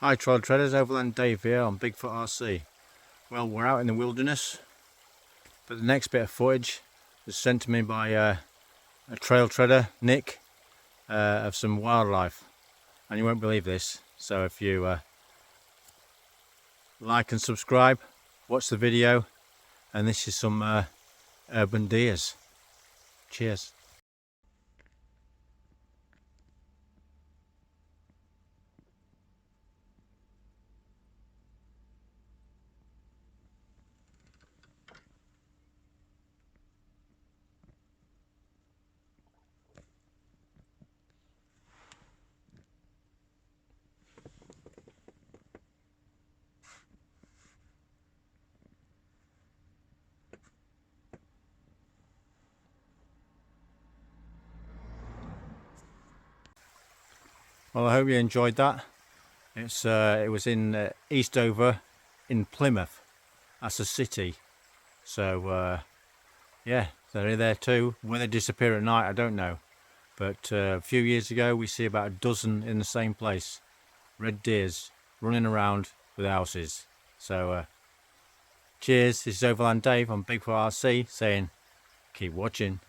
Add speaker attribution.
Speaker 1: Hi Trail Treaders, Overland Dave here on Bigfoot RC. Well, we're out in the wilderness, but the next bit of footage was sent to me by a trail treader, Nick, of some wildlife. And you won't believe this, so if you like and subscribe, watch the video, and this is some urban deers. Cheers. Well, I hope you enjoyed that. It was in Eastover in Plymouth. That's a city. So yeah, they're there too. When they disappear at night, I don't know. But a few years ago, we see about a dozen in the same place. Red deers running around with houses. So cheers, this is Overland Dave on Bigfoot RC saying keep watching.